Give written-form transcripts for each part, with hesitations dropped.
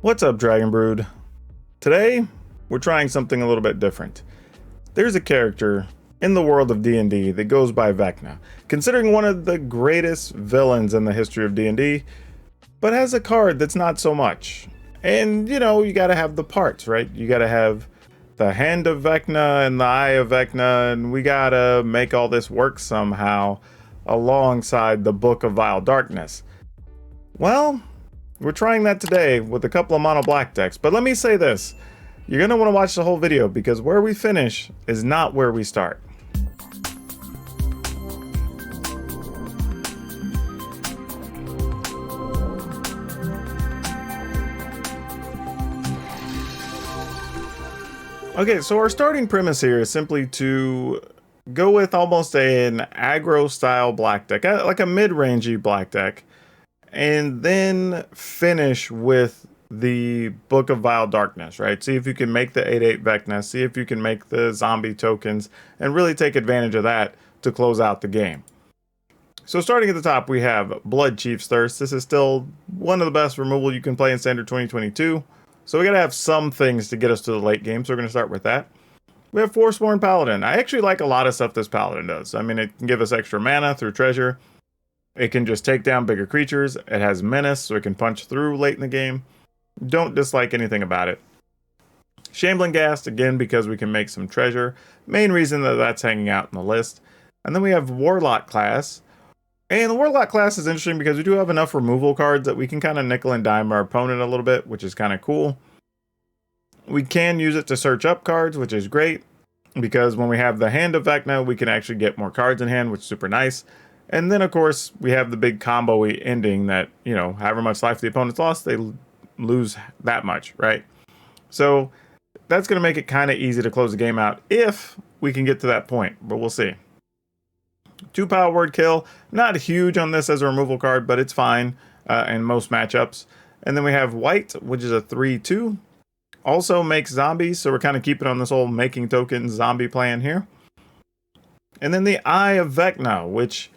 What's up, Dragon Brood? Today, we're trying something a little bit different. There's a character in the world of D&D that goes by Vecna, considering one of the greatest villains in the history of D&D, but has a card that's not so much. And, you know, you gotta have the parts, right? You gotta have the Hand of Vecna and the Eye of Vecna, and we gotta make all this work somehow alongside the Book of Vile Darkness. Well, we're trying that today with a couple of Mono Black decks, but let me say this. You're going to want to watch the whole video because where we finish is not where we start. Okay, so our starting premise here is simply to go with almost an aggro style black deck, like a mid-rangey black deck, and then finish with the Book of Vile Darkness, right? See if you can make the 8/8 Vecna, see if you can make the zombie tokens, and really take advantage of that to close out the game. So starting at the top, we have Blood Chief's Thirst. This is still one of the best removal you can play in Standard 2022. So we gotta have some things to get us to the late game, so we're gonna start with that. We have Forsworn Paladin. I actually like a lot of stuff this Paladin does. I mean, it can give us extra mana through treasure. It can just take down bigger creatures. It has menace, so it can punch through late in the game. Don't dislike anything about it. Shambling Ghast, again, because we can make some treasure. Main reason that that's hanging out in the list. And then we have Warlock class. And the Warlock class is interesting because we do have enough removal cards that we can kind of nickel and dime our opponent a little bit, which is kind of cool. We can use it to search up cards, which is great. Because when we have the Hand of Vecna, we can actually get more cards in hand, which is super nice. And then, of course, we have the big combo-y ending that, you know, however much life the opponent's lost, they lose that much, right? So that's going to make it kind of easy to close the game out if we can get to that point, but we'll see. 2 Power Word Kill. Not huge on this as a removal card, but it's fine in most matchups. And then we have White, which is a 3/2. Also makes zombies, so we're kind of keeping on this whole making tokens zombie plan here. And then the Eye of Vecna, which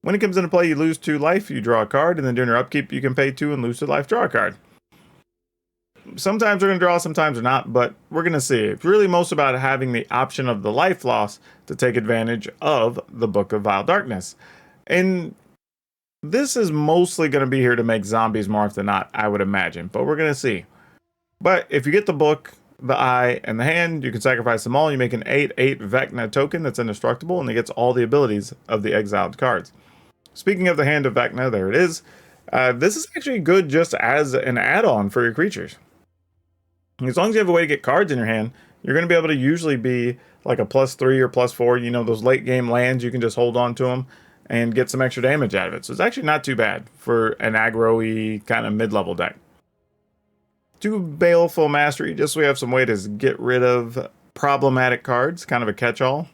when it comes into play, you lose 2 life, you draw a card, and then during your upkeep, you can pay 2 and lose 2 life, draw a card. Sometimes we're going to draw, sometimes we're not, but we're going to see. It's really most about having the option of the life loss to take advantage of the Book of Vile Darkness. And this is mostly going to be here to make zombies more often than not, I would imagine, but we're going to see. But if you get the book, the eye, and the hand, you can sacrifice them all. You make an 8/8 Vecna token that's indestructible, and it gets all the abilities of the exiled cards. Speaking of the Hand of Vecna, there it is. This is actually good just as an add-on for your creatures. As long as you have a way to get cards in your hand, you're going to be able to usually be like a +3 or +4. You know, those late game lands, you can just hold on to them and get some extra damage out of it. So it's actually not too bad for an aggro-y kind of mid-level deck. 2 Baleful Mastery, just so we have some way to get rid of problematic cards, kind of a catch-all.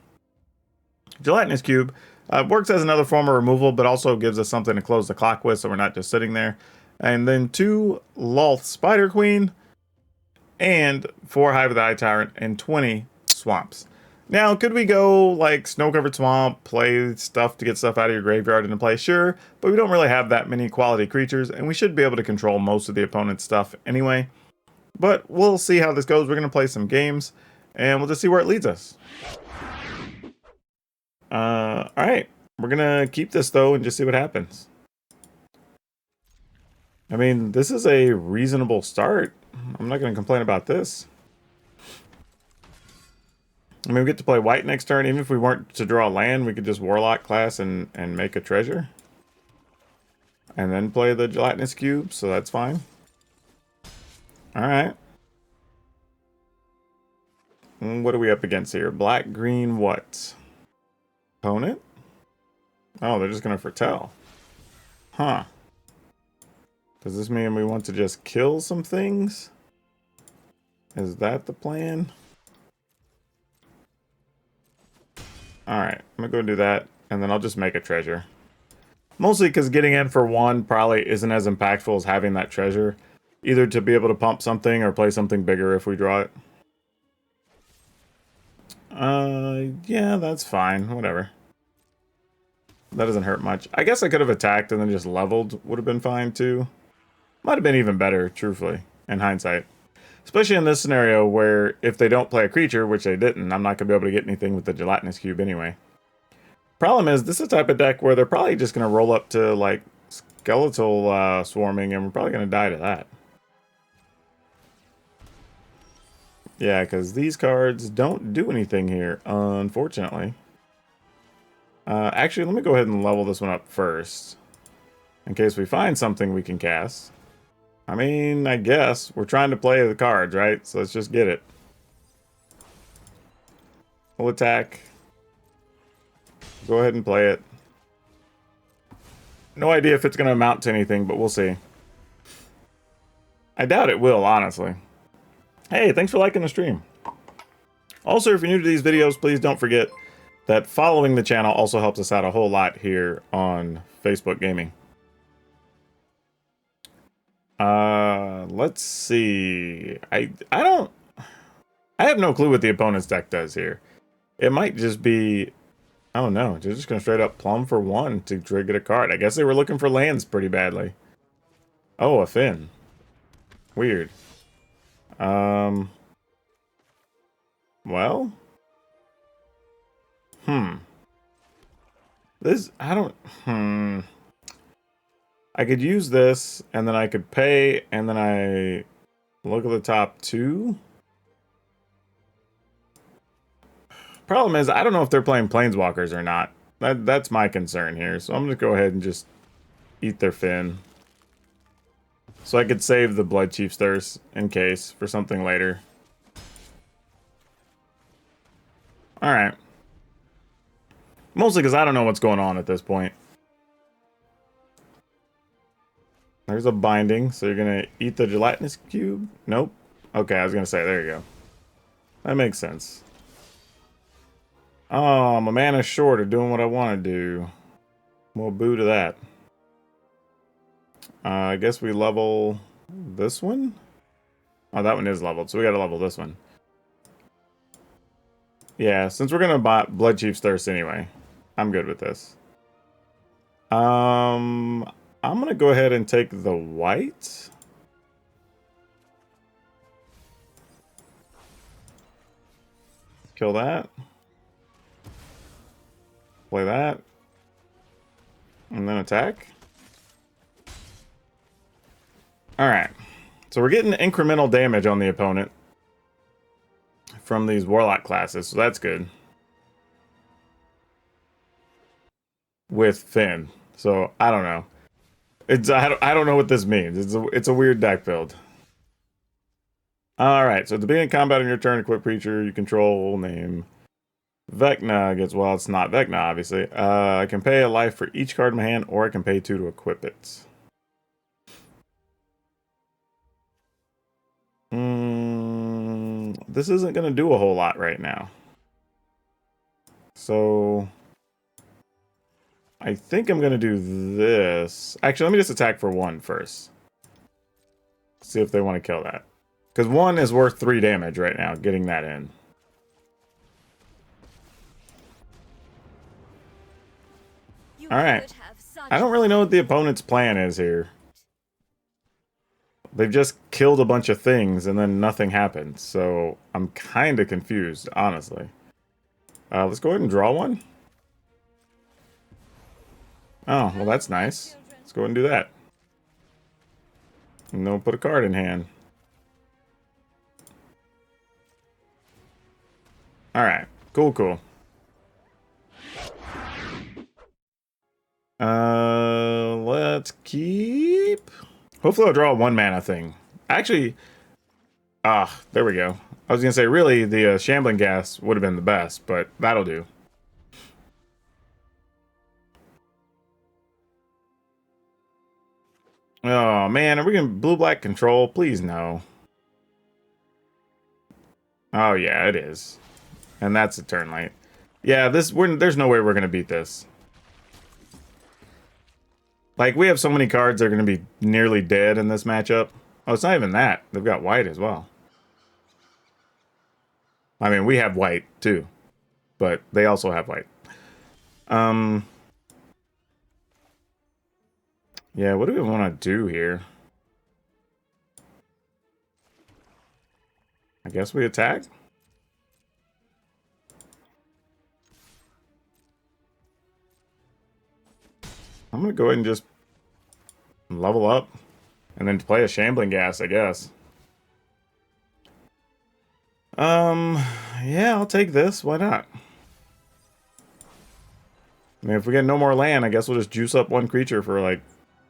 Gelatinous Cube. Works as another form of removal, but also gives us something to close the clock with, so we're not just sitting there. And then 2 Lolth Spider Queen, and 4 Hive of the Eye Tyrant, and 20 Swamps. Now, could we go like Snow-Covered Swamp, play stuff to get stuff out of your graveyard into play? Sure, but we don't really have that many quality creatures, and we should be able to control most of the opponent's stuff anyway. But we'll see how this goes. We're going to play some games, and we'll just see where it leads us. Alright, we're gonna keep this though and just see what happens. I mean, this is a reasonable start. I'm not gonna complain about this. I mean, we get to play white next turn. Even if we weren't to draw land, we could just Warlock class and make a treasure. And then play the Gelatinous Cube, so that's fine. Alright. What are we up against here? Black, green, what? Opponent? Oh, they're just gonna foretell. Huh. Does this mean we want to just kill some things? Is that the plan? Alright, I'm gonna go do that, and then I'll just make a treasure. Mostly because getting in for 1 probably isn't as impactful as having that treasure. Either to be able to pump something or play something bigger if we draw it. Yeah, that's fine. Whatever. That doesn't hurt much. I guess I could have attacked and then just leveled. Would have been fine too. Might have been even better, truthfully. in hindsight. Especially in this scenario where if they don't play a creature, which they didn't, I'm not going to be able to get anything with the Gelatinous Cube anyway. Problem is, this is the type of deck where they're probably just going to roll up to, like, Skeletal Swarming, and we're probably going to die to that. Yeah, because these cards don't do anything here, unfortunately. Actually, let me go ahead and level this one up first, in case we find something we can cast. I mean, I guess. We're trying to play the cards, right? So let's just get it. We'll attack. Go ahead and play it. No idea if it's going to amount to anything, but we'll see. I doubt it will, honestly. Hey, thanks for liking the stream. Also, if you're new to these videos, please don't forget that following the channel also helps us out a whole lot here on Facebook Gaming. Let's see. I have no clue what the opponent's deck does here. It might just be, I don't know, they're just gonna straight up plumb for one to get a card. I guess they were looking for lands pretty badly. Oh, a Finn. Weird. Well. This, I don't, I could use this, and then I could pay, and then I look at the top two. Problem is, I don't know if they're playing Planeswalkers or not. That's my concern here. So I'm going to go ahead and just eat their Finn. So I could save the Blood Chief's Thirst in case for something later. Alright. Mostly because I don't know what's going on at this point. There's a binding, so you're going to eat the Gelatinous Cube? Nope. Okay, I was going to say, there you go. That makes sense. Oh, I'm a mana short of doing what I want to do. Well, boo to that. I guess we level this one? Oh, that one is leveled, so we got to level this one. Yeah, since we're going to buy Blood Chief's Thirst anyway, I'm good with this. I'm going to go ahead and take the white. Kill that. Play that. And then attack. Alright. So we're getting incremental damage on the opponent from these Warlock classes, so that's good. With Finn. So, I don't know. I don't know what this means. It's a weird deck build. Alright, so at the beginning of combat on your turn, equip creature you control, name Vecna gets, well, it's not Vecna, obviously. I can pay a life for each card in my hand, or I can pay 2 to equip it. This isn't going to do a whole lot right now. So I think I'm going to do this. Actually, let me just attack for 1 first. See if they want to kill that. Because 1 is worth 3 damage right now, getting that in. Alright. I don't really know what the opponent's plan is here. They've just killed a bunch of things and then nothing happened. So I'm kind of confused, honestly. Let's go ahead and draw one. Oh, well that's nice. Let's go ahead and do that. And then we'll put a card in hand. Alright, cool. Let's keep... Hopefully I'll draw a 1 mana thing. Actually, there we go. I was going to say, really, the Shambling Gas would have been the best, but that'll do. Oh, man, are we going to blue-black control? Please, no. Oh, yeah, it is. And that's a turn light. Yeah, there's no way we're going to beat this. Like, we have so many cards that are going to be nearly dead in this matchup. Oh, it's not even that. They've got white as well. I mean, we have white, too. But they also have white. Yeah, what do we want to do here? I guess we attack. I'm gonna go ahead and just level up and then play a Shambling Gas, I guess. Yeah, I'll take this. Why not? I mean, if we get no more land, I guess we'll just juice up one creature for like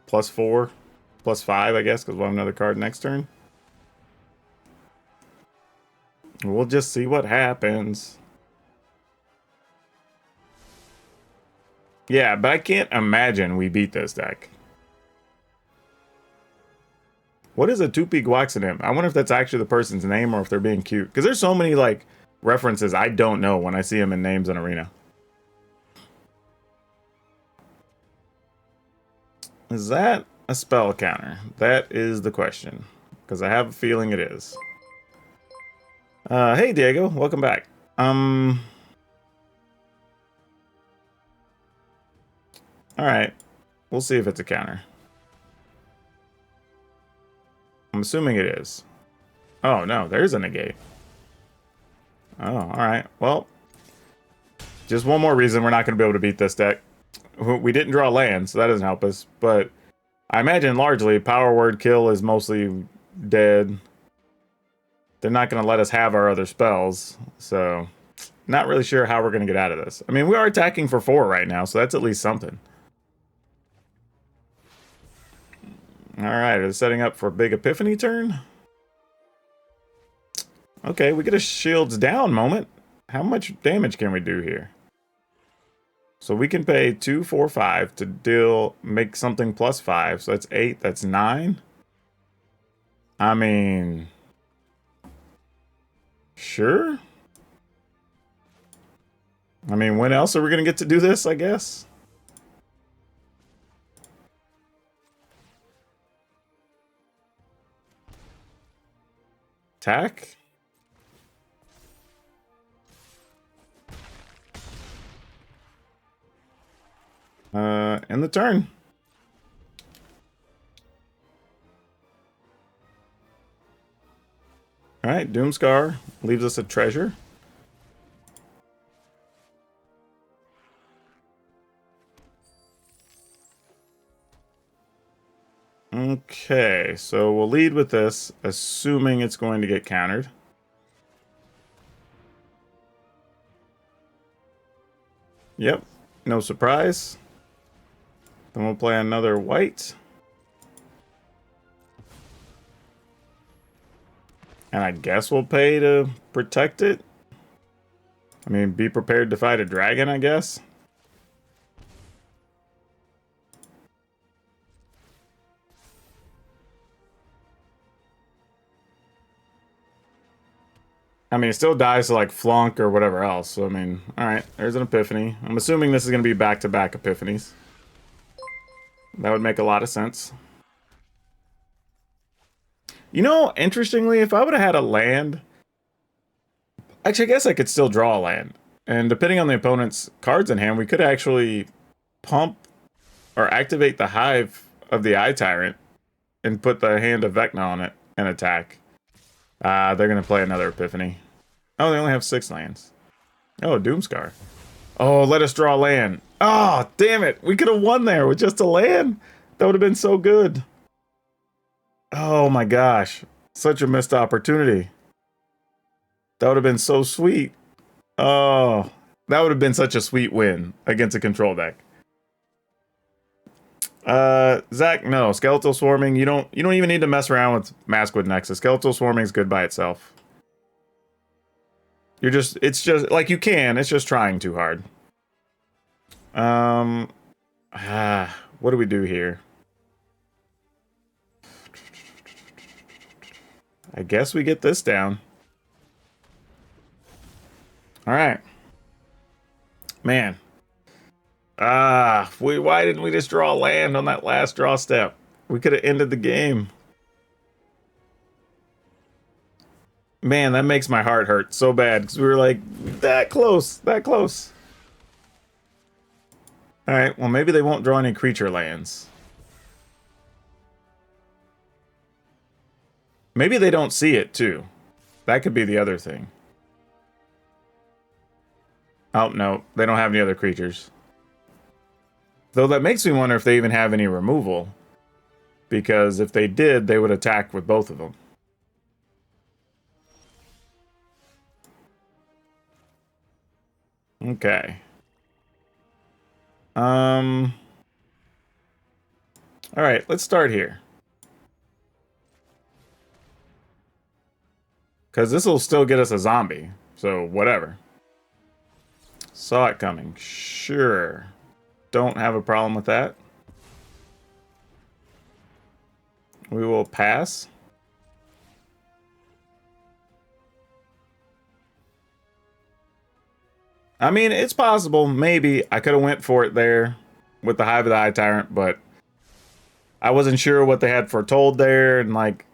+4, +5, I guess, because we'll have another card next turn. We'll just see what happens. Yeah, but I can't imagine we beat this deck. What is a Tupi Guaxinim? I wonder if that's actually the person's name or if they're being cute. Because there's so many, like, references I don't know when I see them in names in Arena. Is that a spell counter? That is the question. Because I have a feeling it is. Hey, Diego. Welcome back. Alright. We'll see if it's a counter. I'm assuming it is. Oh, no. There's a negate. Oh, alright. Well, just one more reason we're not going to be able to beat this deck. We didn't draw land, so that doesn't help us. But I imagine largely Power Word Kill is mostly dead. They're not going to let us have our other spells. So, not really sure how we're going to get out of this. I mean, we are attacking for 4 right now, so that's at least something. Alright, it's setting up for a big Epiphany turn. Okay, we get a shields down moment. How much damage can we do here? So we can pay 2, 4, 5 to make something +5. So that's 8, that's 9. I mean, sure. I mean, when else are we going to get to do this, I guess? Attack? End the turn. Alright, Doomscar leaves us a treasure. Okay, so we'll lead with this, assuming it's going to get countered. Yep, no surprise. Then we'll play another white. And I guess we'll pay to protect it. I mean, be prepared to fight a dragon, I guess. I mean, it still dies to, like, flunk or whatever else. So, I mean, alright, there's an Epiphany. I'm assuming this is going to be back-to-back Epiphanies. That would make a lot of sense. You know, interestingly, if I would have had a land... Actually, I guess I could still draw a land. And depending on the opponent's cards in hand, we could actually pump or activate the Hive of the Eye Tyrant and put the Hand of Vecna on it and attack. They're going to play another Epiphany. Oh, they only have 6 lands. Oh, Doomscar. Oh, let us draw land. Oh, damn it. We could have won there with just a land. That would have been so good. Oh my gosh. Such a missed opportunity. That would have been so sweet. Oh, that would have been such a sweet win against a control deck. Zach, no. Skeletal Swarming, you don't even need to mess around with Maskwood Nexus. Skeletal Swarming is good by itself. It's just, like, you can, it's just trying too hard. What do we do here? I guess we get this down. Alright. Man. Why didn't we just draw land on that last draw step? We could have ended the game. Man, that makes my heart hurt so bad, because we were like, that close, that close. Alright, well maybe they won't draw any creature lands. Maybe they don't see it, too. That could be the other thing. Oh, no. They don't have any other creatures. Though that makes me wonder if they even have any removal. Because if they did, they would attack with both of them. Okay. Alright, let's start here. Because this will still get us a zombie. So, whatever. Saw it coming. Sure. Don't have a problem with that. We will pass. I mean, it's possible. Maybe I could have went for it there with the Hive of the Eye Tyrant, but I wasn't sure what they had foretold there, and like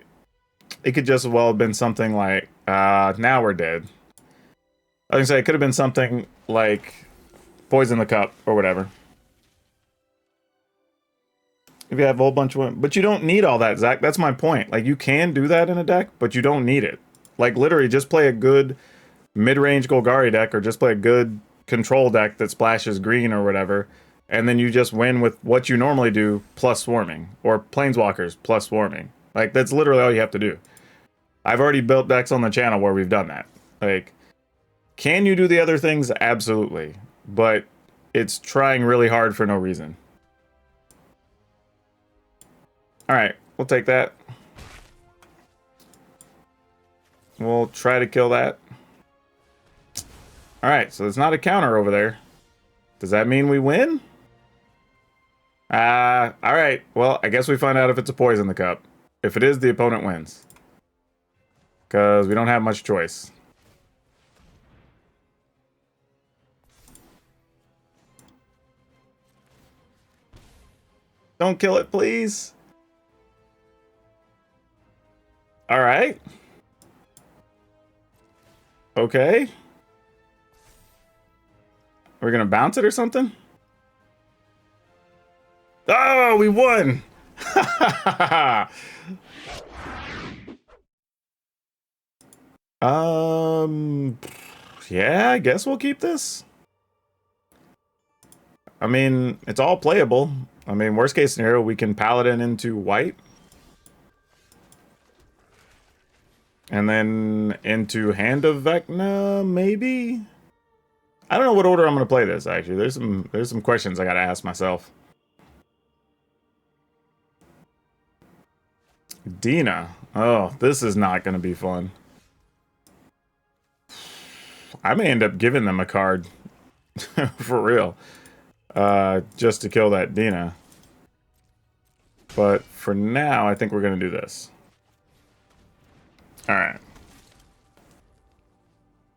it could just as well have been something like now we're dead. I was gonna say it could have been something like Poison the Cup or whatever. If you have a whole bunch of, but you don't need all that, Zach. That's my point. Like you can do that in a deck, but you don't need it. Like literally, just play a good mid-range Golgari deck, or just play a good control deck that splashes green or whatever, and then you just win with what you normally do plus swarming, or planeswalkers plus swarming. Like that's literally all you have to do. I've already built decks on the channel where we've done that. Like, can you do the other things? Absolutely, but it's trying really hard for no reason. All right, we'll take that. We'll try to kill that. All right, so there's not a counter over there. Does that mean we win? All right. Well, I guess we find out if it's a Poison the Cup. If it is, the opponent wins. Because we don't have much choice. Don't kill it, please. All right. Okay. We're gonna bounce it or something? Oh, we won! Yeah, I guess we'll keep this. I mean, it's all playable. I mean, worst case scenario, we can Paladin into white. And then into Hand of Vecna, maybe? I don't know what order I'm going to play this, actually. There's some questions I got to ask myself. Dina. Oh, this is not going to be fun. I may end up giving them a card. For real. Just to kill that Dina. But for now, I think we're going to do this. Alright.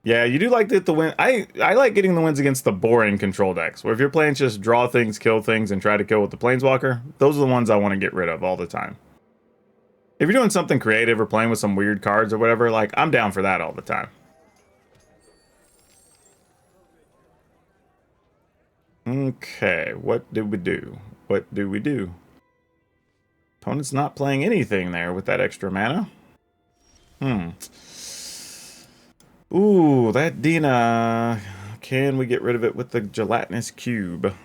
Yeah, you do like the win. I like getting the wins against the boring control decks, where if you're playing just draw things, kill things, and try to kill with the Planeswalker, those are the ones I want to get rid of all the time. If you're doing something creative or playing with some weird cards or whatever, like, I'm down for that all the time. Okay, what did we do? What do we do? Opponent's not playing anything there with that extra mana. Ooh, that Dina. Can we get rid of it with the gelatinous cube?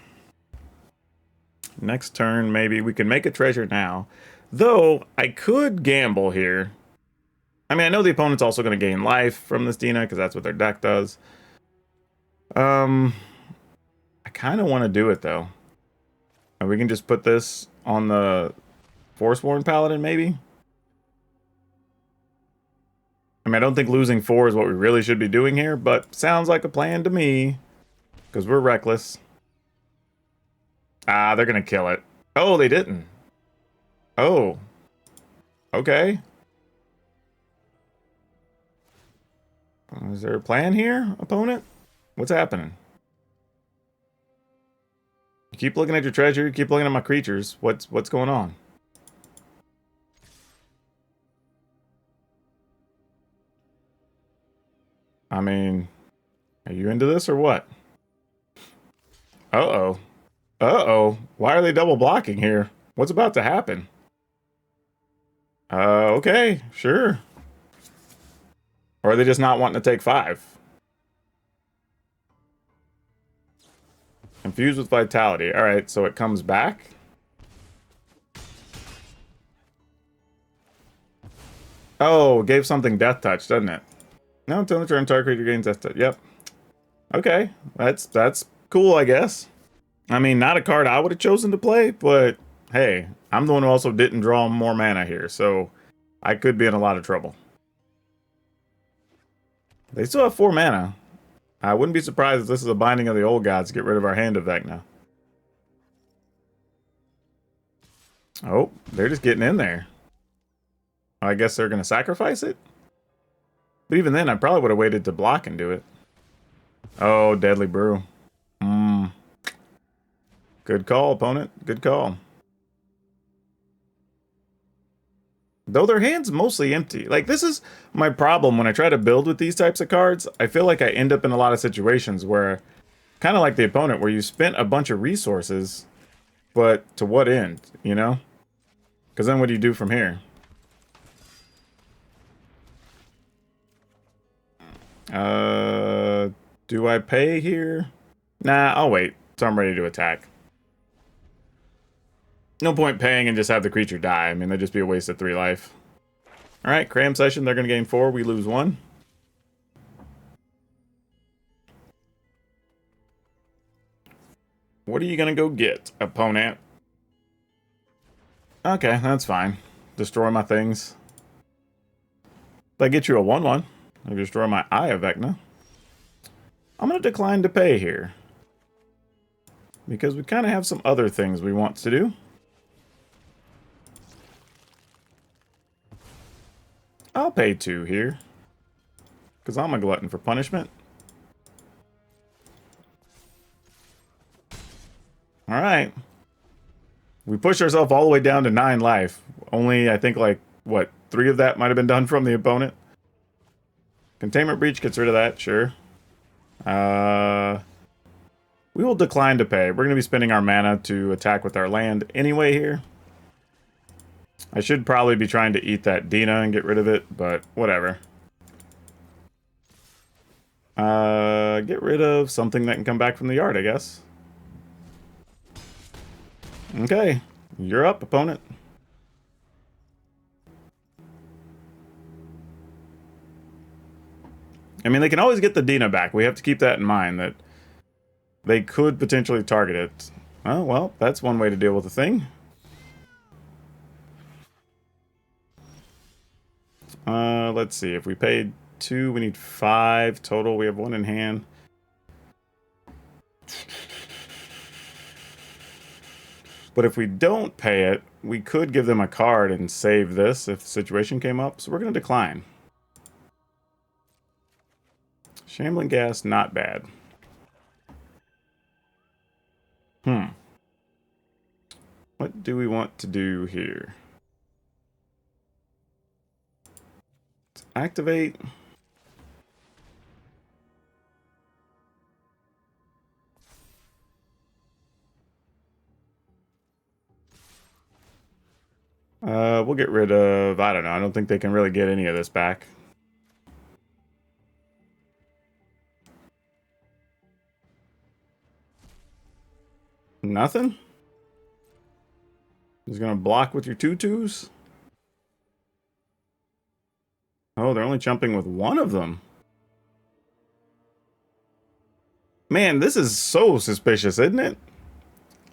Next turn, maybe. We can make a treasure now. Though, I could gamble here. I mean, I know the opponent's also going to gain life from this Dina, because that's what their deck does. I kind of want to do it, though. And we can just put this on the Forsworn Paladin, maybe? I mean, I don't think losing 4 is what we really should be doing here, but sounds like a plan to me. Because we're reckless. Ah, they're going to kill it. Oh, they didn't. Oh. Okay. Is there a plan here, opponent? What's happening? You keep looking at your treasure, you keep looking at my creatures. What's going on? I mean, are you into this or what? Uh-oh. Uh-oh. Why are they double blocking here? What's about to happen? Okay, sure. Or are they just not wanting to take 5? Infused with Vitality. Alright, so it comes back. Oh, gave something Death Touch, doesn't it? No, until the turn, target creature gains Death Touch. Yep. Okay, that's cool, I guess. I mean, not a card I would have chosen to play, but hey, I'm the one who also didn't draw more mana here, so I could be in a lot of trouble. They still have 4 mana. I wouldn't be surprised if this is a Binding of the Old Gods to get rid of our Hand of Vecna. Oh, they're just getting in there. I guess they're going to sacrifice it? But even then, I probably would have waited to block and do it. Oh, Deadly Brew. Good call, opponent. Good call. Though their hand's mostly empty. Like, this is my problem when I try to build with these types of cards. I feel like I end up in a lot of situations where, kind of like the opponent, where you spent a bunch of resources, but to what end, you know? Because then what do you do from here? Do I pay here? Nah, I'll wait till I'm ready to attack. No point paying and just have the creature die. I mean, that'd just be a waste of 3 life. Alright, Cram Session, they're going to gain 4, we lose 1. What are you going to go get, opponent? Okay, that's fine. Destroy my things. If I get you a 1/1, I destroy my Eye of Vecna. I'm going to decline to pay here. Because we kind of have some other things we want to do. I'll pay 2 here. Because I'm a glutton for punishment. Alright. We pushed ourselves all the way down to 9 life. Only, I think, like, what, 3 of that might have been done from the opponent? Containment Breach gets rid of that, sure. We will decline to pay. We're going to be spending our mana to attack with our land anyway here. I should probably be trying to eat that Dina and get rid of it, but whatever. Get rid of something that can come back from the yard, I guess. Okay, you're up, opponent. I mean, they can always get the Dina back. We have to keep that in mind, that they could potentially target it. Oh, well, that's one way to deal with the thing. Let's see. If we paid 2, we need 5 total. We have 1 in hand. But if we don't pay it, we could give them a card and save this if the situation came up. So we're going to decline. Shambling Gas, not bad. What do we want to do here? Let's activate. We'll get rid of, I don't know, I don't think they can really get any of this back. Nothing? He's gonna block with your 2/2s? Oh, they're only jumping with 1 of them. Man, this is so suspicious, isn't it?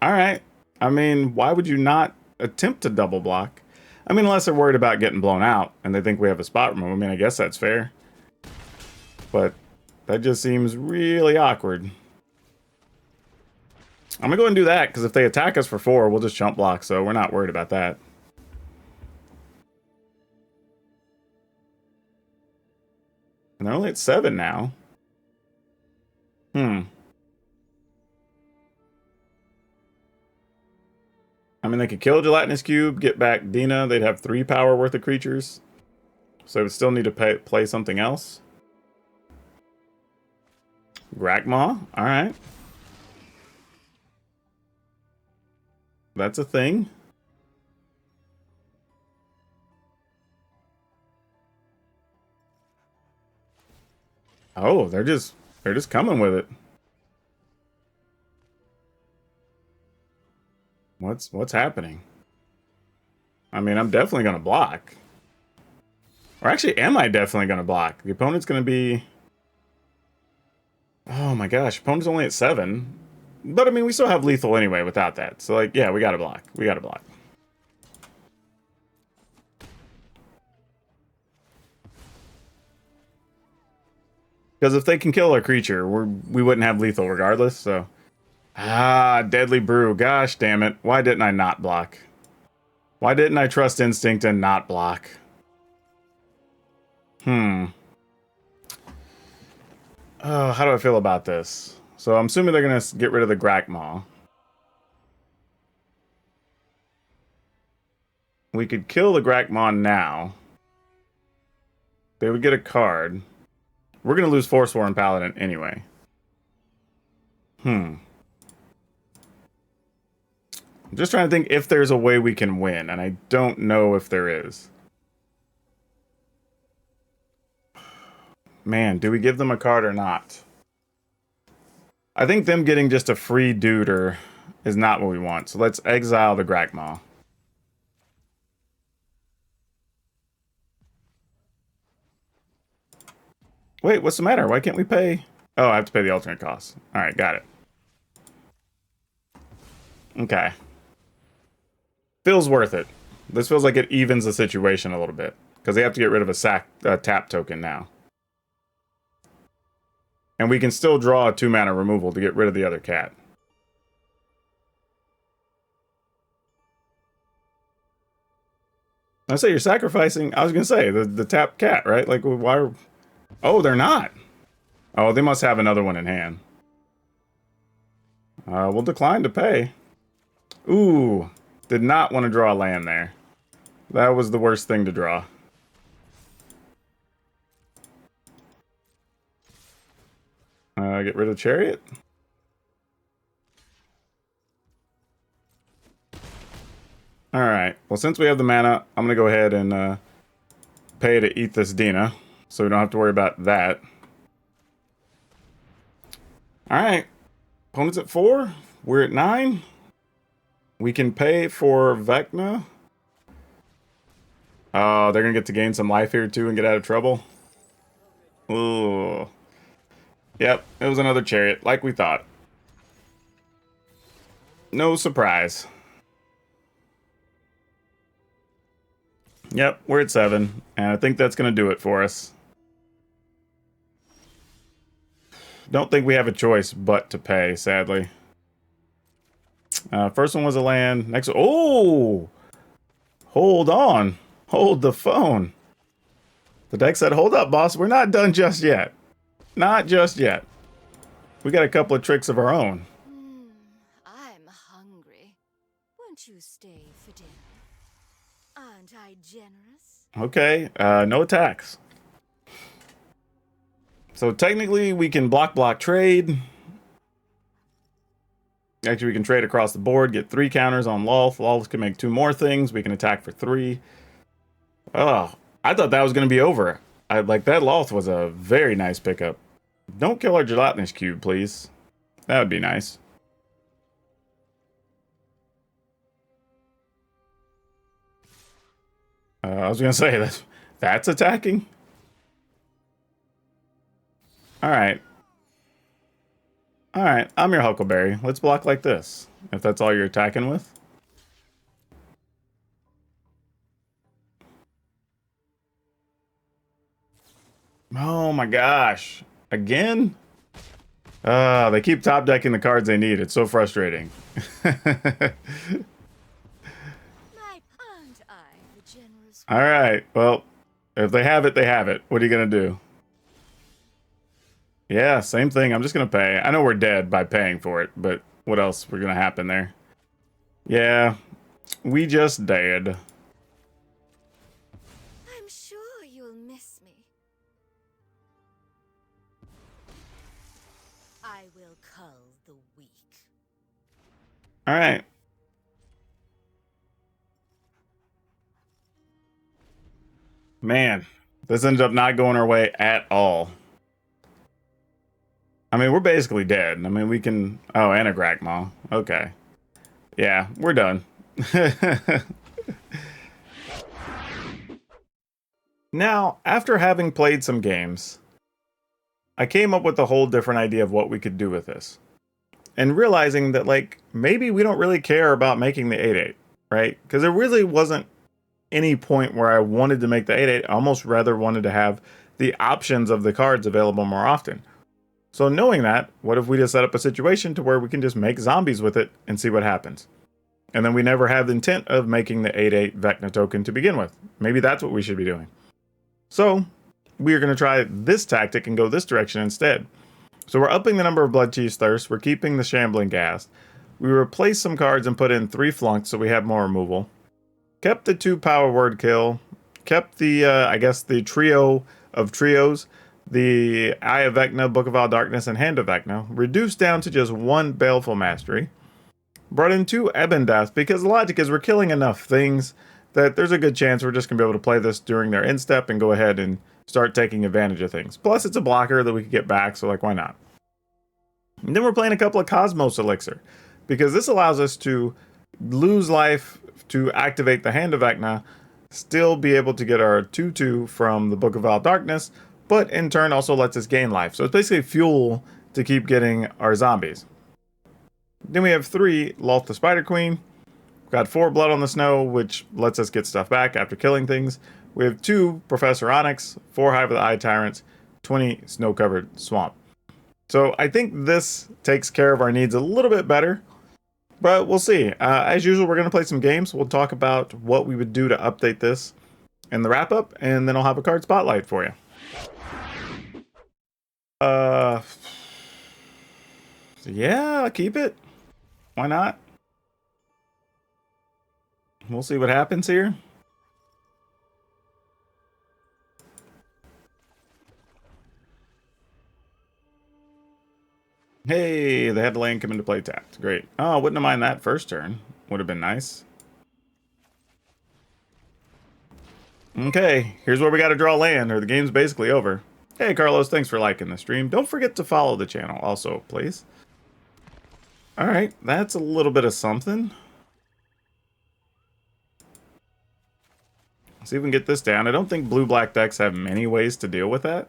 Alright. I mean, why would you not attempt to double block? I mean, unless they're worried about getting blown out and they think we have a spot remove. I mean, I guess that's fair. But that just seems really awkward. I'm gonna go ahead and do that, because if they attack us for 4, we'll just jump block, so we're not worried about that. And they're only at 7 now. I mean, they could kill Gelatinous Cube, get back Dina. They'd have 3 power worth of creatures. So they would still need to play something else. Grakmaw, alright. That's a thing. Oh, they're just coming with it. What's happening? I mean, I'm definitely gonna block. Or actually, am I definitely gonna block? The opponent's gonna be. Oh my gosh, opponent's only at 7. But I mean, we still have lethal anyway without that. So like, yeah, we gotta block. We gotta block. Because if they can kill our creature, we wouldn't have lethal regardless. So, Deadly Brew. Gosh damn it! Why didn't I not block? Why didn't I trust instinct and not block? Oh, how do I feel about this? So I'm assuming they're gonna get rid of the Grakmaw. We could kill the Grakmaw now. They would get a card. We're gonna lose Forsworn Paladin anyway. I'm just trying to think if there's a way we can win, and I don't know if there is. Man, do we give them a card or not? I think them getting just a free duder is not what we want. So let's exile the Grakmaw. Wait, what's the matter? Why can't we pay? Oh, I have to pay the alternate cost. All right, got it. Okay. Feels worth it. This feels like it evens the situation a little bit. Because they have to get rid of a tap token now. And we can still draw a 2-mana removal to get rid of the other cat. I say you're sacrificing. I was gonna say the tap cat, right? Like why? Oh, they're not. Oh, they must have another one in hand. We'll decline to pay. Ooh, did not want to draw a land there. That was the worst thing to draw. Get rid of Chariot. All right. Well, since we have the mana, I'm gonna go ahead and pay to eat this Dina, so we don't have to worry about that. All right. Opponent's at 4. We're at 9. We can pay for Vecna. Oh, they're gonna get to gain some life here too and get out of trouble. Ooh. Yep, it was another Chariot, like we thought. No surprise. Yep, we're at 7, and I think that's gonna do it for us. Don't think we have a choice but to pay, sadly. First one was a land. Next, oh! Hold on. Hold the phone. The deck said, hold up, boss. We're not done just yet. Not just yet. We got a couple of tricks of our own. I'm hungry. Won't you stay for dinner? Aren't I generous? Okay, no attacks. So technically we can block trade. Actually, we can trade across the board, get 3 counters on Lolth. Lolth can make 2 more things. We can attack for 3. Oh, I thought that was going to be over. Like, that Lolth was a very nice pickup. Don't kill our Gelatinous Cube, please. That would be nice. I was going to say, that's attacking? Alright. Alright, I'm your Huckleberry. Let's block like this, if that's all you're attacking with. Oh my gosh. Again? They keep top decking the cards they need. It's so frustrating. Alright, well, if they have it, they have it. What are you gonna do? Yeah, same thing. I'm just gonna pay. I know we're dead by paying for it, but what else was gonna happen there? Yeah, we just dead. I'm sure you'll miss me. I will cull the weak. Alright. Man, this ended up not going our way at all. I mean, we're basically dead. I mean, we can... Oh, and a Grakmaw. Okay. Yeah, we're done. Now, after having played some games, I came up with a whole different idea of what we could do with this. And realizing that, like, maybe we don't really care about making the 8/8, right? Because there really wasn't any point where I wanted to make the 8/8. I almost rather wanted to have the options of the cards available more often. So knowing that, what if we just set up a situation to where we can just make zombies with it and see what happens? And then we never have the intent of making the 8/8 Vecna token to begin with. Maybe that's what we should be doing. So we are going to try this tactic and go this direction instead. So we're upping the number of Blood Cheese Thirst. We're keeping the Shambling Ghast. We replaced some cards and put in 3 Flunks so we have more removal. Kept the 2 Power Word Kill. Kept the, I guess, the trio of trios. The Eye of Vecna, Book of All Darkness, and Hand of Vecna. Reduced down to just 1 Baleful Mastery. Brought in 2 Ebon Deaths because the logic is we're killing enough things that there's a good chance we're just going to be able to play this during their end step and go ahead and start taking advantage of things. Plus, it's a blocker that we could get back, so like, why not? And then we're playing a couple of Cosmos Elixir, because this allows us to lose life to activate the Hand of Vecna, still be able to get our 2/2 from the Book of All Darkness, but in turn also lets us gain life. So it's basically fuel to keep getting our zombies. Then we have 3 Loth the Spider Queen. Got 4 Blood on the Snow, which lets us get stuff back after killing things. We have 2 Professor Onyx, 4 Hive of the Eye Tyrants, 20 Snow-Covered Swamp. So I think this takes care of our needs a little bit better, but we'll see. As usual, we're going to play some games. We'll talk about what we would do to update this in the wrap-up, and then I'll have a card spotlight for you. Yeah, keep it. Why not? We'll see what happens here. Hey, they had the land come into play tapped. Great. Oh, I wouldn't have minded that first turn. Would have been nice. Okay, here's where we got to draw land, or the game's basically over. Hey, Carlos, thanks for liking the stream. Don't forget to follow the channel also, please. Alright, that's a little bit of something. See if we can get this down. I don't think blue-black decks have many ways to deal with that.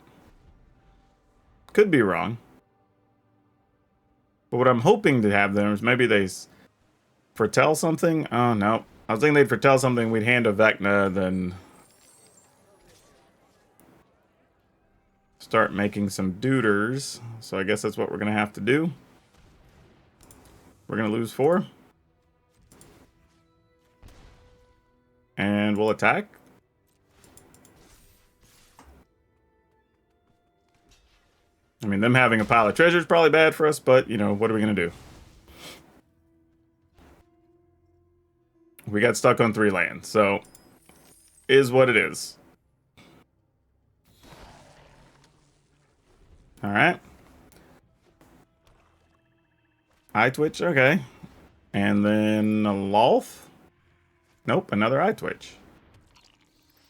Could be wrong. But what I'm hoping to have them is maybe they foretell something. Oh, no. I was thinking they'd foretell something. We'd hand a Vecna, then start making some duders. So I guess that's what we're going to have to do. We're going to lose 4. And we'll attack. I mean, them having a pile of treasure is probably bad for us, but, you know, what are we going to do? We got stuck on 3 lands, so is what it is. Alright. Eye Twitch, okay. And then a Loth? Nope, another Eye Twitch.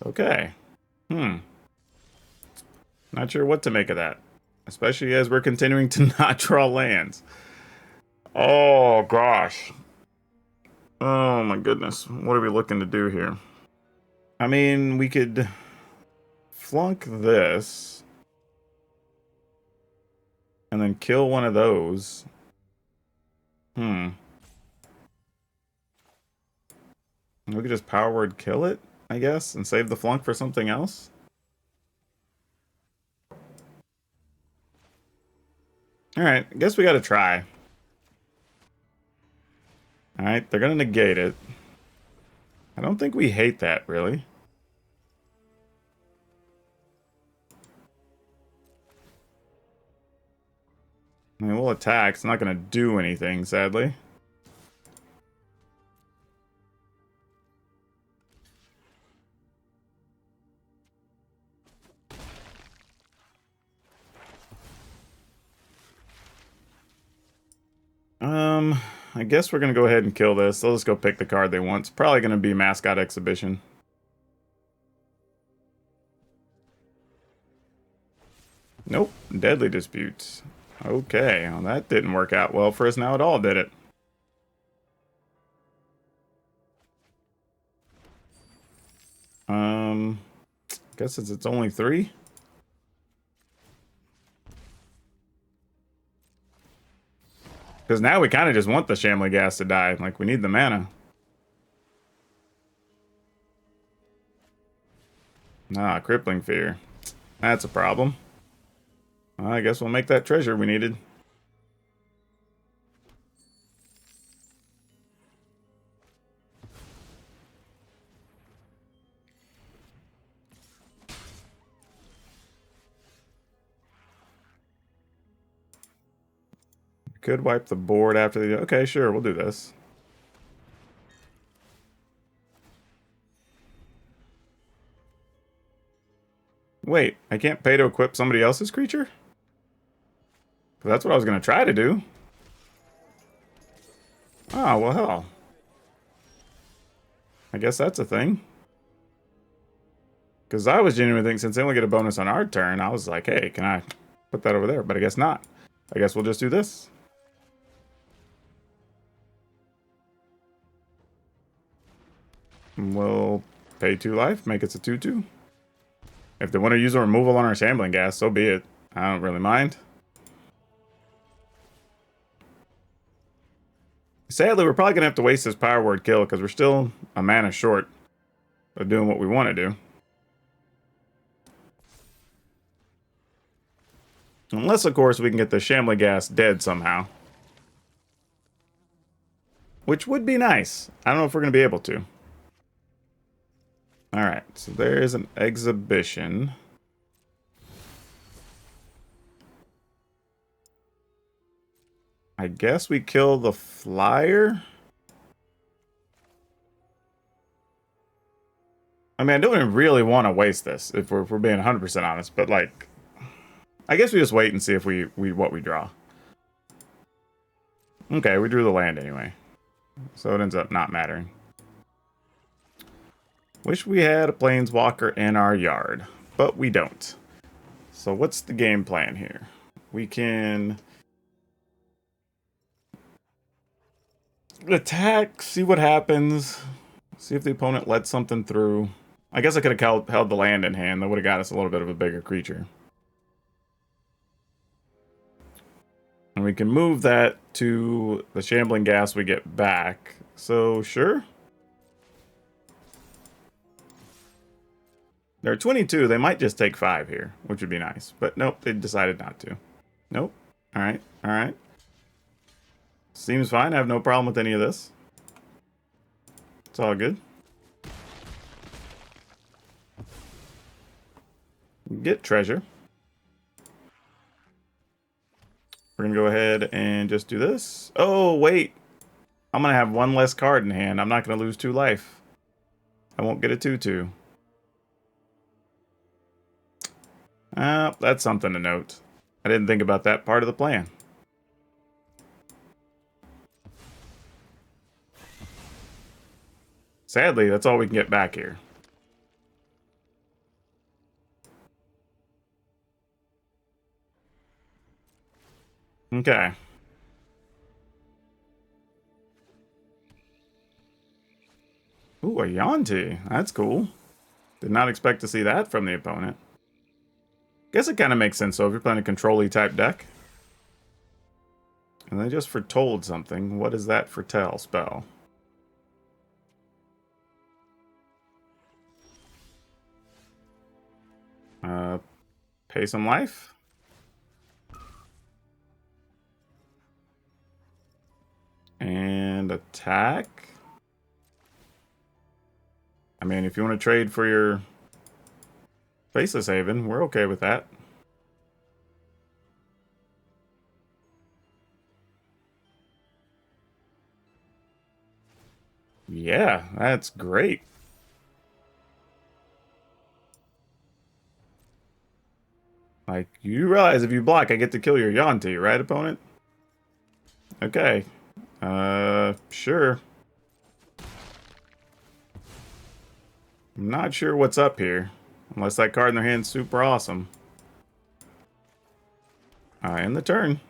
Okay. Not sure what to make of that. Especially as we're continuing to not draw lands. Oh, gosh. Oh, my goodness. What are we looking to do here? I mean, we could flunk this. And then kill one of those. We could just power word kill it, I guess, and save the flunk for something else. Alright, I guess we gotta try. Alright, they're gonna negate it. I don't think we hate that, really. I mean, we'll attack. It's not gonna do anything, sadly. I guess we're gonna go ahead and kill this. They'll just go pick the card they want. It's probably gonna be Mascot Exhibition. Nope. Deadly Disputes. Okay, well, that didn't work out well for us now at all, did it? Guess it's only 3. Because now we kind of just want the Shambling Gas to die. Like, we need the mana. Ah, Crippling Fear. That's a problem. Well, I guess we'll make that treasure we needed. Could wipe the board after the... Okay, sure, we'll do this. Wait, I can't pay to equip somebody else's creature? That's what I was going to try to do. Oh, well, hell. I guess that's a thing. Because I was genuinely thinking, since they only get a bonus on our turn, I was like, hey, can I put that over there? But I guess not. I guess we'll just do this. We'll pay 2 life, make it a 2/2. If they want to use a removal on our Shambling Gas, so be it. I don't really mind. Sadly, we're probably going to have to waste this Power Word kill because we're still a mana short of doing what we want to do. Unless, of course, we can get the Shambling Gas dead somehow. Which would be nice. I don't know if we're going to be able to. Alright, so there is an exhibition. I guess we kill the flyer? I mean, I don't even really want to waste this, if we're being 100% honest, but like... I guess we just wait and see if what we draw. Okay, we drew the land anyway. So it ends up not mattering. Wish we had a Planeswalker in our yard, but we don't. So what's the game plan here? We can attack, see what happens, see if the opponent lets something through. I guess I could have held the land in hand. That would have got us a little bit of a bigger creature. And we can move that to the Shambling Gas we get back. So, sure. They're 22. They might just take 5 here, which would be nice. But nope, they decided not to. Nope. Alright, alright. Seems fine. I have no problem with any of this. It's all good. Get treasure. We're going to go ahead and just do this. Oh, wait. I'm going to have 1 less card in hand. I'm not going to lose 2 life. I won't get a 2/2. That's something to note. I didn't think about that part of the plan. Sadly, that's all we can get back here. Okay. Ooh, a Yuan-Ti. That's cool. Did not expect to see that from the opponent. Guess it kind of makes sense, though, if you're playing a control-y type deck. And they just foretold something. What is that foretell spell? Pay some life? And attack? I mean, if you want to trade for your Faceless Haven, we're okay with that. Yeah, that's great. Like, you realize if you block, I get to kill your Yuan-Ti, right, opponent? Okay. Sure. I'm not sure what's up here. Unless that card in their hand's super awesome. End the turn.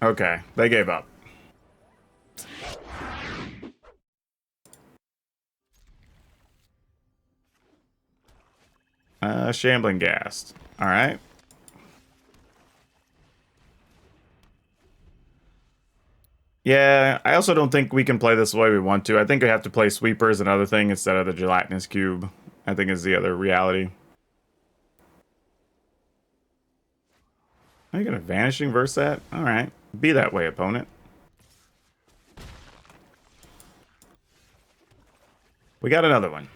Okay, they gave up. Shambling Ghast. Alright. Yeah, I also don't think we can play this the way we want to. I think we have to play sweepers and other thing instead of the gelatinous cube. I think is the other reality. Are you gonna vanishing verse that? Alright. Be that way, opponent. We got another one.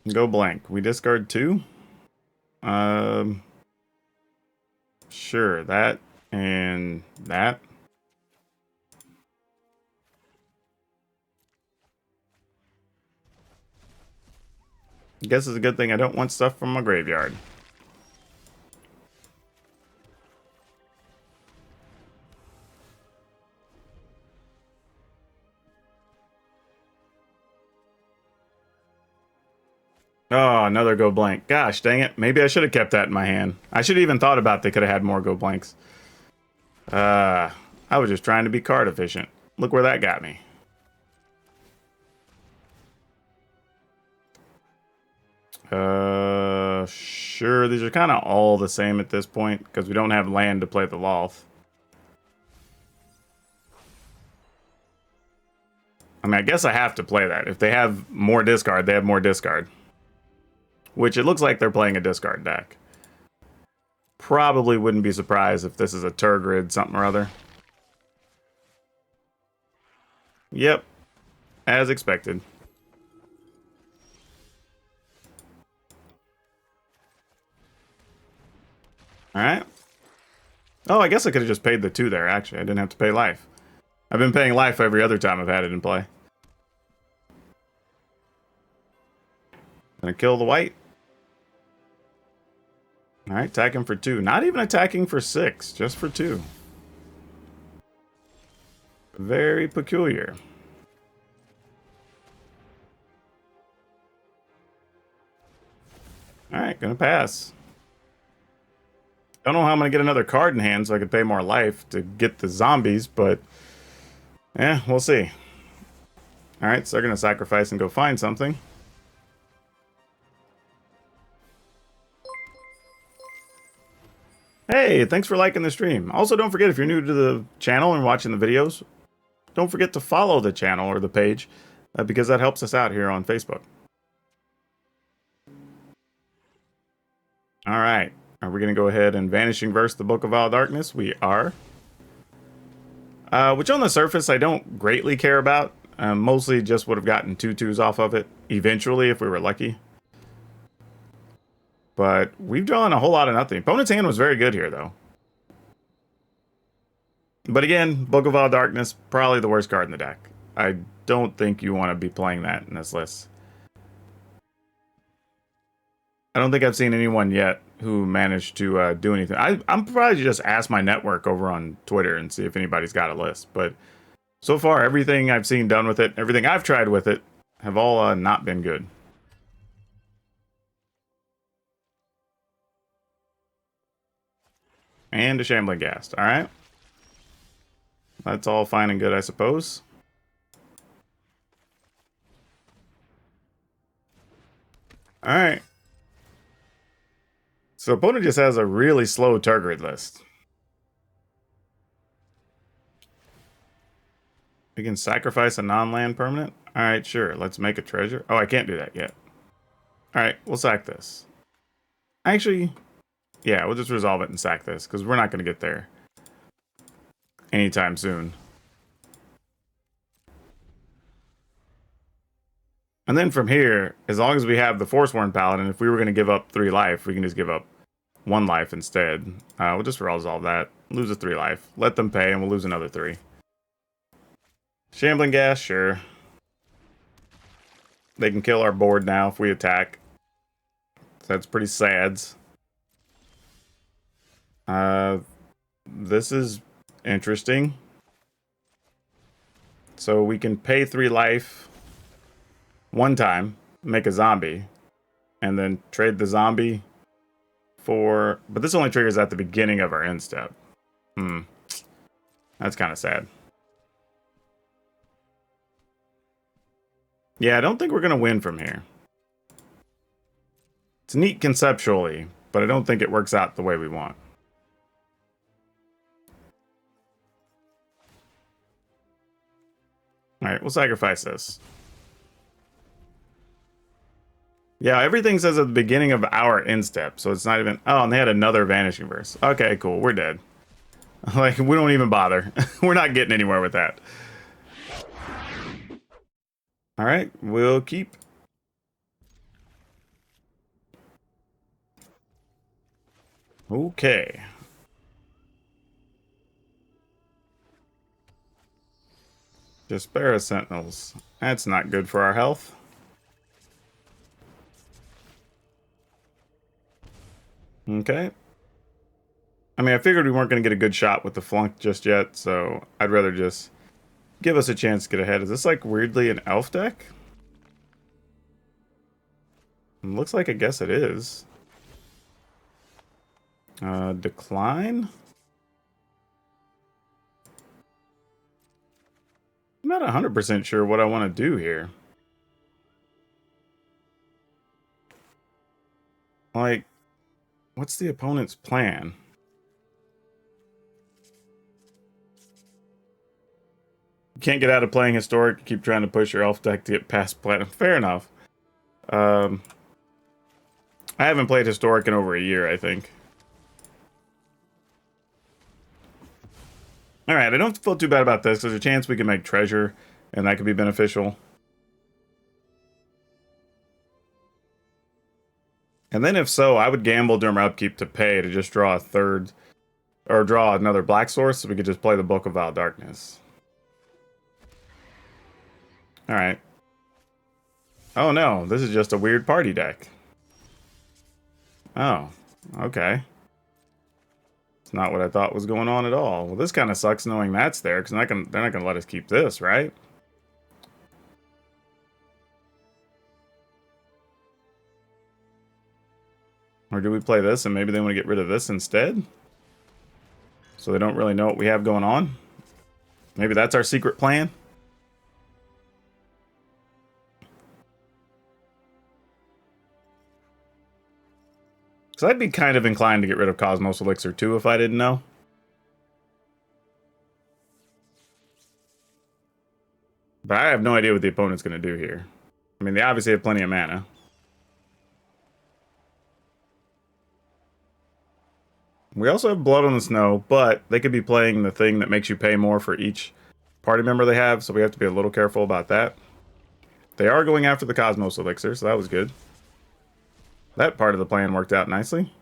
Go blank. We discard 2. Sure, that and that. I guess it's a good thing I don't want stuff from my graveyard. Oh, another go blank. Gosh, dang it. Maybe I should have kept that in my hand. I should have even thought about they could have had more go blanks. I was just trying to be card efficient. Look where that got me. Sure, these are kind of all the same at this point because we don't have land to play the Loth. I mean, I guess I have to play that. If they have more discard, they have more discard. Which it looks like they're playing a discard deck. Probably wouldn't be surprised if this is a Turgrid something or other. Yep. As expected. Alright. Oh, I guess I could have just paid the 2 there, actually. I didn't have to pay life. I've been paying life every other time I've had it in play. Gonna kill the white. Alright, attacking for 2. Not even attacking for 6, just for 2. Very peculiar. Alright, gonna pass. Don't know how I'm gonna get another card in hand so I could pay more life to get the zombies, but yeah, we'll see. Alright, so they're gonna sacrifice and go find something. Hey, thanks for liking the stream. Also, don't forget, if you're new to the channel and watching the videos, don't forget to follow the channel or the page, because that helps us out here on Facebook. Alright, are we going to go ahead and Vanishing Verse the Book of All Darkness? We are. Which on the surface I don't greatly care about. Mostly just would have gotten 2/2s off of it, eventually, if we were lucky. But we've drawn a whole lot of nothing. Opponent's hand was very good here, though. But again, Book of All Darkness, probably the worst card in the deck. I don't think you want to be playing that in this list. I don't think I've seen anyone yet who managed to do anything. I'm probably just ask my network over on Twitter and see if anybody's got a list. But so far, everything I've seen done with it, everything I've tried with it, have all not been good. And a Shambling Ghast. Alright. That's all fine and good, I suppose. Alright. So opponent just has a really slow Turgid list. We can sacrifice a non-land permanent? Alright, sure. Let's make a treasure. Oh, I can't do that yet. Alright, we'll sack this. Actually, yeah, we'll just resolve it and sack this, because we're not going to get there anytime soon. And then from here, as long as we have the Forsworn Paladin, if we were going to give up 3 life, we can just give up 1 life instead. We'll just resolve that. Lose a 3 life. Let them pay, and we'll lose another 3. Shambling Ghast, sure. They can kill our board now if we attack. So that's pretty sad. This is interesting. So we can pay 3 life. one time, make a zombie, and then trade the zombie for... But this only triggers at the beginning of our end step. That's kind of sad. Yeah, I don't think we're going to win from here. It's neat conceptually, but I don't think it works out the way we want. Alright, we'll sacrifice this. Yeah, everything says at the beginning of our end step, so it's not even... Oh, and they had another Vanishing Verse. Okay, cool, we're dead. Like, we don't even bother. We're not getting anywhere with that. Alright, we'll keep. Okay. Despera Sentinels. That's not good for our health. Okay. I mean, I figured we weren't going to get a good shot with the flunk just yet, so I'd rather just give us a chance to get ahead. Is this, like, weirdly an elf deck? It looks like, I guess it is. Decline? I'm not 100% sure what I want to do here. Like, what's the opponent's plan? You can't get out of playing Historic, keep trying to push your elf deck to get past Platinum. Fair enough. I haven't played Historic in over a year, I think. Alright, I don't feel too bad about this. There's a chance we can make Treasure, and that could be beneficial. And then if so, I would gamble during my upkeep to pay to just draw a third, or draw another black source, so we could just play the Book of Vile Darkness. Alright. Oh no, this is just a weird party deck. Oh, okay. It's not what I thought was going on at all. Well, this kind of sucks knowing that's there, because they're not going to let us keep this, right? Or do we play this and maybe they want to get rid of this instead? So they don't really know what we have going on? Maybe that's our secret plan? Because I'd be kind of inclined to get rid of Cosmos Elixir too if I didn't know. But I have no idea what the opponent's going to do here. I mean, they obviously have plenty of mana. We also have Blood on the Snow, but they could be playing the thing that makes you pay more for each party member they have, so we have to be a little careful about that. They are going after the Cosmos Elixir, so that was good. That part of the plan worked out nicely.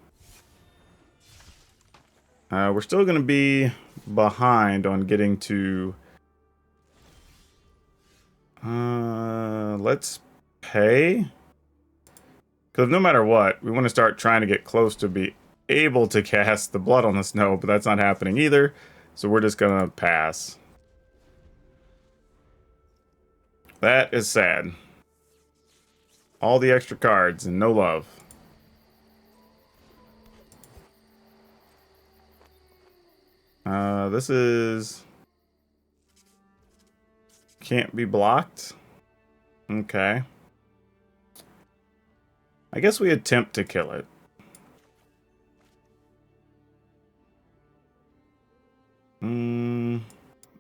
We're still going to be behind on getting to... let's pay. Because no matter what, we want to start trying to get close to be able to cast the Blood on the Snow, but that's not happening either. So we're just going to pass. That is sad. All the extra cards and no love. This is... Can't be blocked. Okay. I guess we attempt to kill it.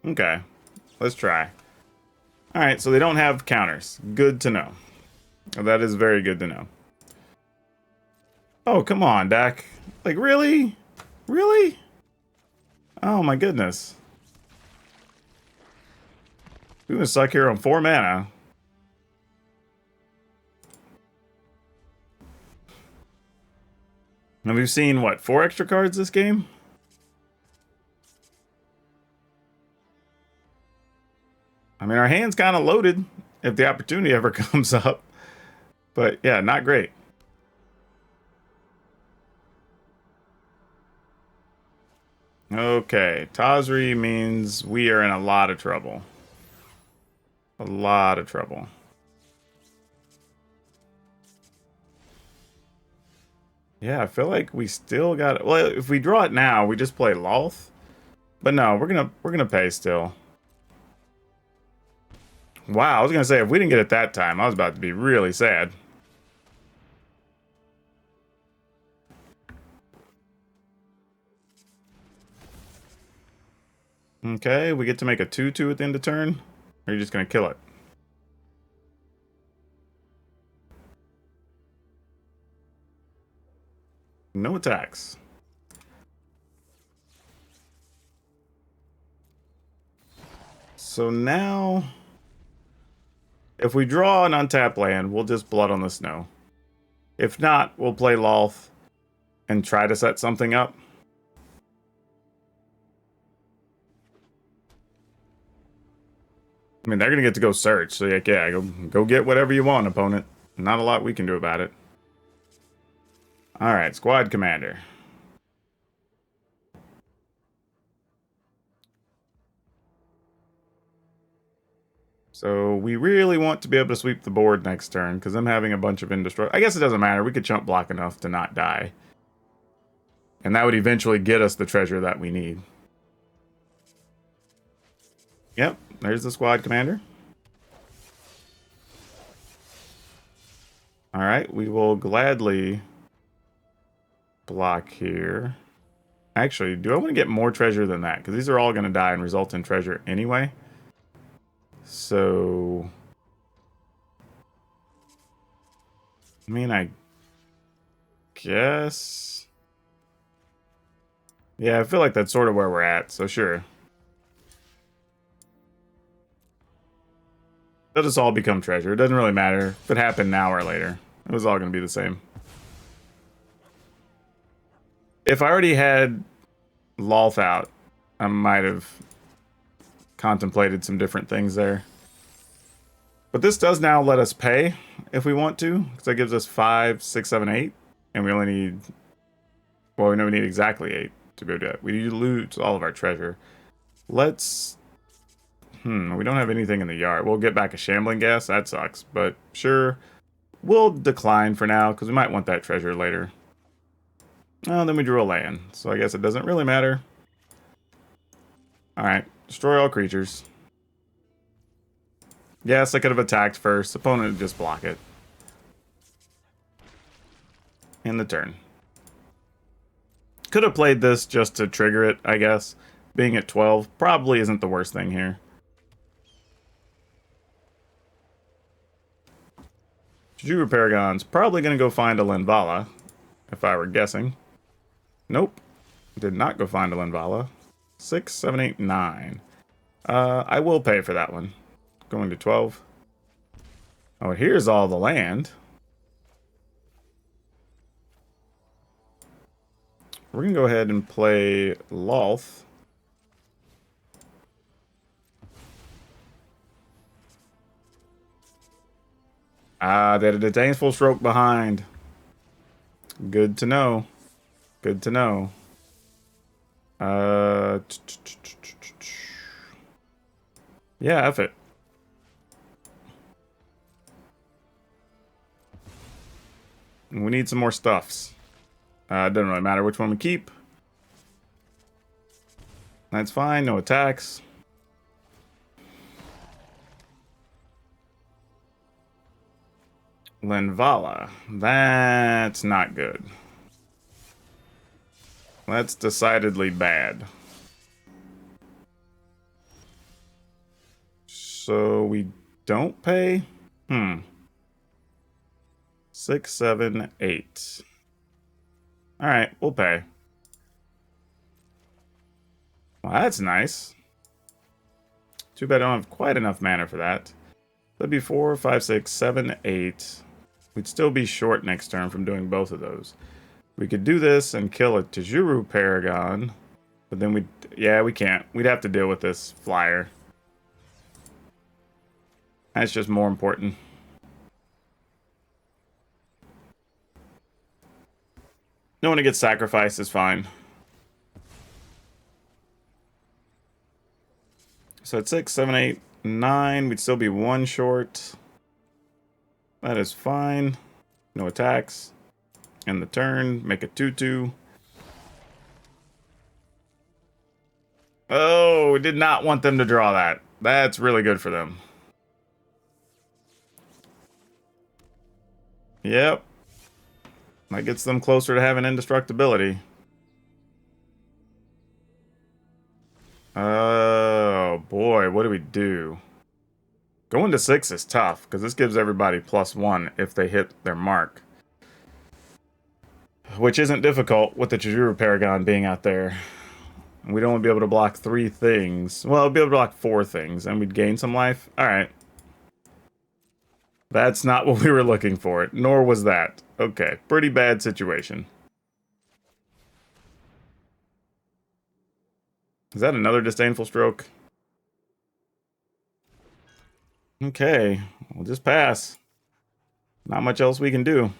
Okay. Let's try. Alright, so they don't have counters. Good to know. That is very good to know. Oh, come on, Dak. Like, really? Really? Oh, my goodness. We're gonna suck here on 4 mana. And we've seen, what, 4 extra cards this game? I mean, our hand's kind of loaded if the opportunity ever comes up. But, yeah, not great. Okay, Tazri means we are in a lot of trouble. A lot of trouble. Yeah, I feel like we still got it. Well, if we draw it now, we just play Loth. But no, we're gonna pay still. Wow, I was gonna say if we didn't get it that time, I was about to be really sad. Okay, we get to make a 2/2 at the end of turn. Or are you just gonna kill it? No attacks. So now, if we draw an untapped land, we'll just Blood on the Snow. If not, we'll play Loth and try to set something up. I mean, they're gonna get to go search, so like, yeah, go get whatever you want, opponent. Not a lot we can do about it. All right, squad commander. So we really want to be able to sweep the board next turn, because I'm having a bunch of indestructible. I guess it doesn't matter. We could chump block enough to not die. And that would eventually get us the treasure that we need. Yep, there's the squad commander. Alright, we will gladly block here. Actually, do I want to get more treasure than that? Because these are all going to die and result in treasure anyway. So... I mean, I guess... Yeah, I feel like that's sort of where we're at, so sure. They'll just all become treasure. It doesn't really matter if it happened now or later. It was all going to be the same. If I already had Loth out, I might have contemplated some different things there. But this does now let us pay if we want to, because that gives us 5, 6, 7, 8. And we only need... Well, we know we need exactly 8 to go do it. We need to loot all of our treasure. Let's... we don't have anything in the yard. We'll get back a shambling gas. That sucks. But sure, we'll decline for now, because we might want that treasure later. Oh, then we drew a land. So I guess it doesn't really matter. Alright, destroy all creatures. Yes, I could have attacked first. Opponent would just block it. End the turn. Could have played this just to trigger it, I guess. Being at 12 probably isn't the worst thing here. Juju Paragon's probably going to go find a Linvala, if I were guessing. Nope. Did not go find a Linvala. 6, 7, 8, 9. I will pay for that one. Going to 12. Oh, here's all the land. We're going to go ahead and play Loth. Ah, they had a Disdainful Stroke behind. Good to know. Good to know. Yeah, F it. We need some more stuffs. It doesn't really matter which one we keep. That's fine, no attacks. Linvala. That's not good. That's decidedly bad. So we don't pay? 6, 7, 8. Alright, we'll pay. Well, that's nice. Too bad I don't have quite enough mana for that. That'd be 4, 5, 6, 7, 8. We'd still be short next turn from doing both of those. We could do this and kill a Juju Paragon. But then we'd... Yeah, we can't. We'd have to deal with this flyer. That's just more important. No one to get sacrificed is fine. So at 6, 7, 8, 9, we'd still be 1 short. That is fine. No attacks. End the turn, make a 2/2. Oh, we did not want them to draw that. That's really good for them. Yep. That gets them closer to having indestructibility. Oh boy, what do we do? Going to 6 is tough, because this gives everybody +1 if they hit their mark. Which isn't difficult with the Chajuru Paragon being out there. We'd only be able to block 3 things. Well, we'd be able to block 4 things, and we'd gain some life. Alright. That's not what we were looking for, nor was that. Okay, pretty bad situation. Is that another Disdainful Stroke? Okay, we'll just pass. Not much else we can do.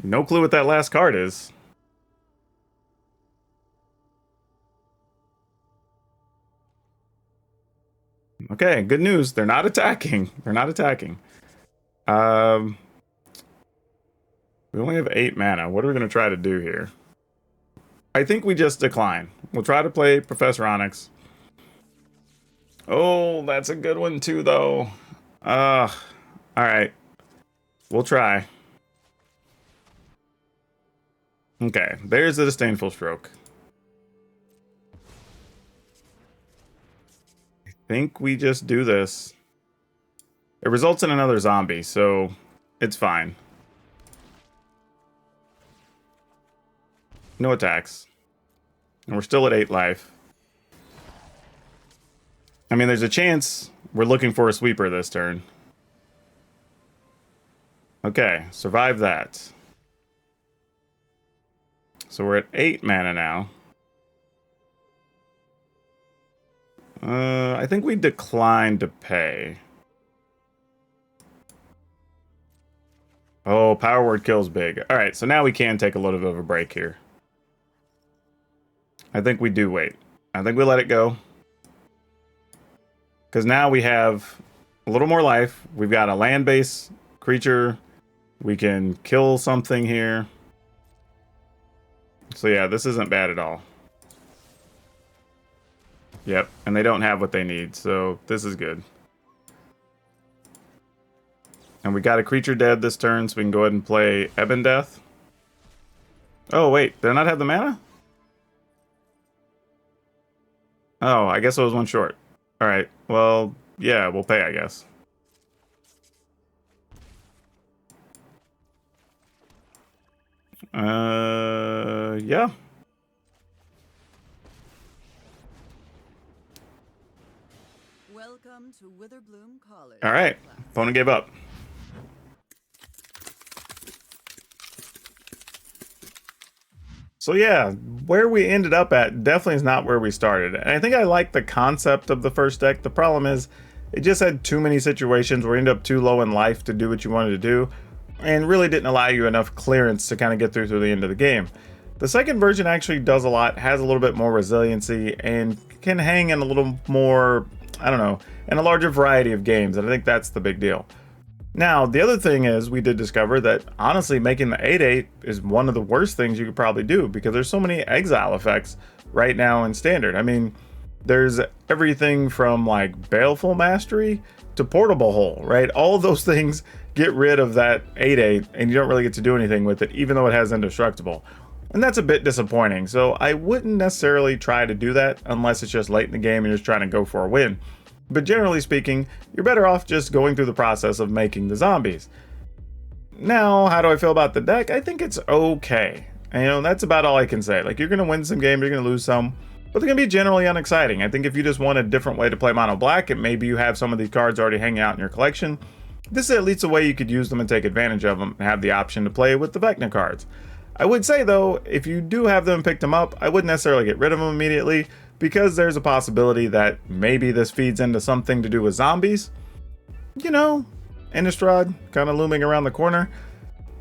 No clue what that last card is. Okay, good news. They're not attacking. They're not attacking. We only have 8 mana. What are we going to try to do here? I think we just decline. We'll try to play Professor Onyx. Oh, that's a good one too, though. Alright. We'll try. Okay, there's the Disdainful Stroke. I think we just do this. It results in another zombie, so it's fine. No attacks. And we're still at 8 life. I mean, there's a chance we're looking for a sweeper this turn. Okay, survive that. So we're at 8 mana now. I think we declined to pay. Oh, Power Word kills big. Alright, so now we can take a little bit of a break here. I think we do wait. I think we let it go. Because now we have a little more life. We've got a land-based creature. We can kill something here. So yeah, this isn't bad at all. Yep, and they don't have what they need, so this is good. And we got a creature dead this turn, so we can go ahead and play Ebon Death. Oh, wait, did I not have the mana? Oh, I guess I was one short. Alright, well, yeah, we'll pay, I guess. Yeah. Welcome to Witherbloom College. All right, opponent gave up. So yeah, where we ended up at definitely is not where we started. And I think I like the concept of the first deck. The problem is it just had too many situations where you end up too low in life to do what you wanted to do, and really didn't allow you enough clearance to kind of get through to the end of the game. The second version actually does a lot, has a little bit more resiliency, and can hang in a little more, I don't know, in a larger variety of games, and I think that's the big deal. Now, the other thing is, we did discover that, honestly, making the 8/8 is one of the worst things you could probably do, because there's so many exile effects right now in Standard. I mean, there's everything from, like, Baleful Mastery to Portable Hole, right? All of those things get rid of that 8/8, and you don't really get to do anything with it, even though it has Indestructible. And that's a bit disappointing, so I wouldn't necessarily try to do that unless it's just late in the game and you're just trying to go for a win. But generally speaking, you're better off just going through the process of making the zombies. Now, how do I feel about the deck? I think it's okay. And, you know, that's about all I can say. Like, you're going to win some games, you're going to lose some, but they're going to be generally unexciting. I think if you just want a different way to play Mono Black, and maybe you have some of these cards already hanging out in your collection, this is at least a way you could use them and take advantage of them and have the option to play with the Vecna cards. I would say, though, if you do have them and picked them up, I wouldn't necessarily get rid of them immediately, because there's a possibility that maybe this feeds into something to do with zombies. You know, Innistrad kind of looming around the corner.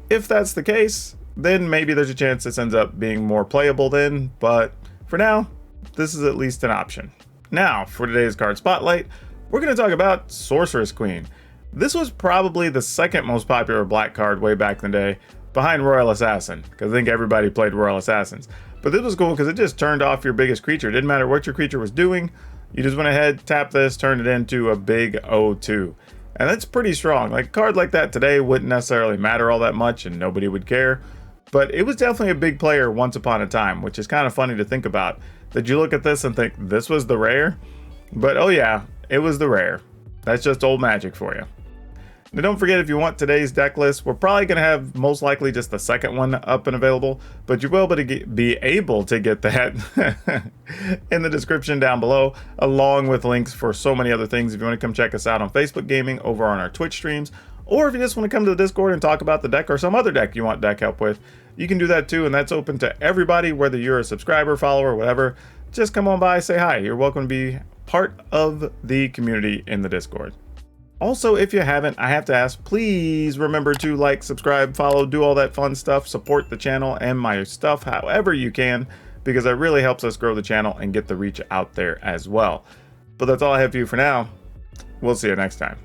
If that's the case, then maybe there's a chance this ends up being more playable then, but for now, this is at least an option. Now, for today's card spotlight, we're going to talk about Sorceress Queen. This was probably the second most popular black card way back in the day, behind Royal Assassin, because I think everybody played Royal Assassins. But this was cool because it just turned off your biggest creature. It didn't matter what your creature was doing. You just went ahead, tapped this, turned it into a big 0-2. And that's pretty strong. Like, a card like that today wouldn't necessarily matter all that much and nobody would care. But it was definitely a big player once upon a time, which is kind of funny to think about. That you look at this and think, this was the rare? But oh yeah, it was the rare. That's just old magic for you. Now don't forget, if you want today's deck list, we're probably going to have most likely just the second one up and available, but you will be able to get that in the description down below, along with links for so many other things if you want to come check us out on Facebook Gaming, over on our Twitch streams, or if you just want to come to the Discord and talk about the deck or some other deck you want deck help with, you can do that too, and that's open to everybody, whether you're a subscriber, follower, whatever. Just come on by, say hi. You're welcome to be part of the community in the Discord. Also, if you haven't, I have to ask, please remember to like, subscribe, follow, do all that fun stuff, support the channel and my stuff however you can, because that really helps us grow the channel and get the reach out there as well. But that's all I have for you for now. We'll see you next time.